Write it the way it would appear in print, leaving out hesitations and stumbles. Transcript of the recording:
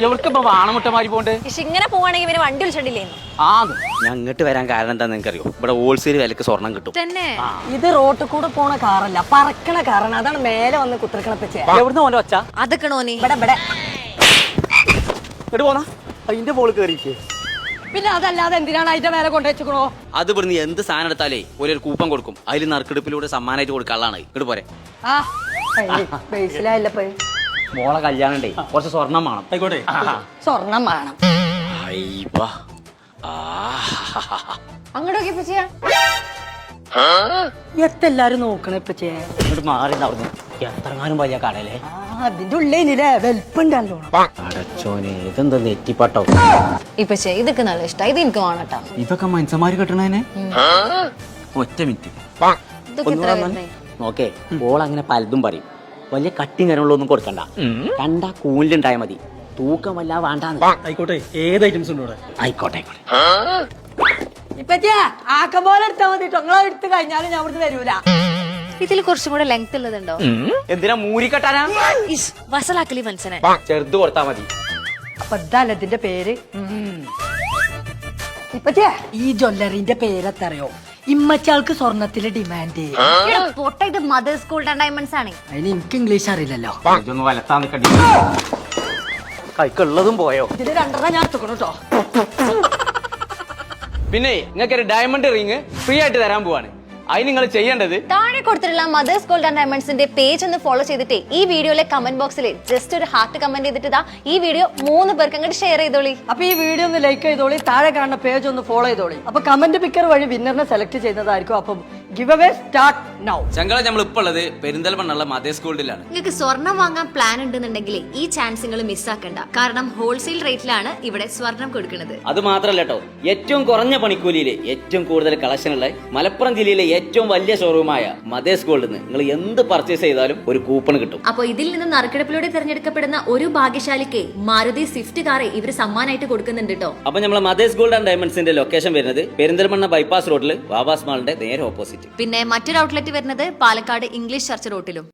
എവിടേക്കിപ്പോ വാണമുട്ടമാരി pond? ഇങ്ങനെ പോവാണെങ്കിൽ ഇവന് വണ്ടി വിളിച്ചിട്ടില്ലേ? ഞാൻ ഇങ്ങോട്ട് വരാൻ കാരണം എന്താ നിങ്ങൾക്കറിയോ? ഇവിടെ ഹോൾസെയിൽ വിലക്ക് സ്വർണം കിട്ടും. തന്നെ ഇത് റോട്ടിൽ കൂടെ പോണ കാറല്ല, പറക്കണ കാറാണ്. അതാണ് മേലെ വന്ന് കുത്തിരിക്കണപ്പച്ചേ. എവിടുന്ന് പോലെ വച്ചാ അതൊക്കെ നോനി ഇവിടെ ഇവിടെ ഇങ്ങോട്ട് പോന്നാ അതിന്റെ പോള് കയറിക്ക്. പിന്നെ അതല്ലാതെ എന്തിനാണ് അതിന്റെ മേലെ കൊണ്ടുവച്ചോ? അത് ഇവിടുന്ന് എന്ത് സാധനം എടുത്താലേ ഒരു കൂപ്പൺ കൊടുക്കും. അതിൽ നറുക്കെടുപ്പിലൂടെ സമ്മാനമായിട്ട് കൊടുക്കാനുള്ളതാണ്. ഇങ്ങോട്ട് പോരെ. ആ ബേസിലായില്ലപ്പോ മോളെ കല്യാണം ഉണ്ടേ, കുറച്ച് സ്വർണം വേണം. ആയിക്കോട്ടെ. സ്വർണം വേണം. അങ്ങോട്ടൊക്കെ ഇപ്പൊ ചെയ്യാം. എത്തെല്ലാരും നോക്കണ ഇപ്പച്ചേ. ഇങ്ങോട്ട് മാറി നടന്നു. എത്രങ്ങാനും വലിയ കടയിലെ അതിന്റെ ഉള്ളിലെ വെൽപ്പുണ്ടല്ലോ. അടച്ചോനെ, ഇതെന്താ നെറ്റിപ്പട്ടോ? ഇപ്പൊ ഇതൊക്കെ നല്ല ഇഷ്ടം. ഇത് എനിക്ക് വേണട്ടോ. ഇതൊക്കെ മനുഷ്യന്മാര് കിട്ടണേനെ. ഒറ്റ മിനിറ്റ് ഇതൊക്കെ എത്ര വരുന്നേ? നോക്കേ, ഓൾ അങ്ങനെ പലതും പറയും. വലിയ കട്ടിങ് കാര്യങ്ങളൊന്നും കൊടുക്കണ്ട. കണ്ടാ കൂലിലുണ്ടായ മതി. തൂക്കം വല്ല വേണ്ടാന്ന്. ആയിക്കോട്ടെ. ഏത് ഐറ്റംസ് ഉണ്ട് ഇവിടെ? ആയിക്കോട്ടെ. ഇപ്പച്ചേ ആക്കം പോലെ എടുത്താൽ മതി. നിങ്ങളെ എടുത്ത് കഴിഞ്ഞാലും ഞാൻ ഇവിടുന്ന് വരൂല. ഇതിൽ കുറച്ചും കൂടെ ലെങ്ത് ഉള്ളതുണ്ടോ? എന്തിനാ മൂരിക്കെട്ടാനാ? വസലാക്കലി മനസ്സിനെ ചെറുത് കൊടുത്താ മതി. അപ്പൊ ഇതല്ല ഇതിന്റെ പേര്. ഇപ്പച്ചേ ഈ ജ്വല്ലറിന്റെ പേരെത്തറിയോ? ഇമ്മച്ചാൾക്ക് സ്വർണത്തില് ഡിമാൻഡ്. പൊട്ട ഇത് മദേഴ്സ് ഗോൾഡ് ആൻഡ് ഡയമണ്ട്സ് ആണ്. അതിന് എനിക്ക് ഇംഗ്ലീഷ് അറിയില്ലല്ലോ. ഇതൊന്ന് വലത്താൻ നിക്കണ്ടി. കൈക്കുള്ളതും പോയോ? ഇതില് രണ്ടെണ്ണം ഞാൻ എടുത്തുക്കണു കേട്ടോ. പിന്നെ നിങ്ങൾക്ക് ഒരു ഡയമണ്ട് റിങ് ഫ്രീ ആയിട്ട് തരാൻ പോവാണ്. അതിന് നിങ്ങൾ ചെയ്യേണ്ടത് താഴെ കൊടുത്തിട്ടുള്ള മദേഴ്സ് ഗോൾഡ് ആൻഡ് ഡയമണ്ട്സിന്റെ പേജ് ഒന്ന് ഫോളോ ചെയ്തിട്ടേ ഈ വീഡിയോയിലെ കമന്റ് ബോക്സിൽ ജസ്റ്റ് ഒരു ഹാർട്ട് കമന്റ് ചെയ്തിട്ട് ഈ വീഡിയോ 3 പേർക്ക് അങ്ങോട്ട് ഷെയർ ചെയ്തോളി. അപ്പൊ ഈ വീഡിയോ ഒന്ന് ലൈക്ക് ചെയ്തോളി, താഴെ കാണുന്ന പേജ് ഒന്ന് ഫോളോ ചെയ്തോളി. അപ്പൊ കമന്റ് പിക്കർ വഴി വിന്നറിനെ സെലക്ട് ചെയ്യുന്നതായിരിക്കും. അപ്പം ഗിവ് അവേ സ്റ്റാർട്ട് നൗ. ചങ്കള നമ്മൾ ഇപ്പൊ ഉള്ളത് പെരിന്തൽമണ്ണുള്ള മദേഴ്സ് ഗോൾഡിലാണ്. നിങ്ങൾക്ക് സ്വർണം വാങ്ങാൻ പ്ലാൻ ഉണ്ടെന്നുണ്ടെങ്കിൽ ഈ ചാൻസ് നിങ്ങൾ മിസ്സാക്കണ്ട. കാരണം ഹോൾസെയിൽ റേറ്റിലാണ് ഇവിടെ സ്വർണം കൊടുക്കുന്നത്. അത് മാത്രല്ല കേട്ടോ, ഏറ്റവും കുറഞ്ഞ പണിക്കൂലിയില് ഏറ്റവും കൂടുതൽ കളക്ഷൻ ഉള്ള മലപ്പുറം ജില്ലയിലെ ഏറ്റവും വലിയ ഷോറൂമായ മദേഴ്സ് ഗോൾഡിൽ നിന്ന് നിങ്ങൾ എന്ത് പർച്ചേസ് ചെയ്താലും ഒരു കൂപ്പൺ കിട്ടും. അപ്പൊ ഇതിൽ നിന്ന് നറുക്കെടുപ്പിലൂടെ തിരഞ്ഞെടുക്കപ്പെടുന്ന ഒരു ഭാഗ്യശാലിക്ക് മാരുതി സ്വിഫ്റ്റ് കാറെ ഇവര് സമ്മാനമായിട്ട് കൊടുക്കുന്നുണ്ട് കേട്ടോ. അപ്പൊ നമ്മളെ മദേഴ്സ് ഗോൾഡ് ആൻഡ് ഡയമണ്ട്സിന്റെ ലൊക്കേഷൻ വരുന്നത് പെരിന്തൽമണ്ണ ബൈപ്പാസ് റോഡിൽ വാവാസ് മാളിന്റെ നേരെ ഓപ്പോസിറ്റ്. പിന്നെ മറ്റൊരു ഔട്ട്ലെറ്റ് വരുന്നത് പാലക്കാട് ഇംഗ്ലീഷ് ചർച്ച് റോട്ടിലും.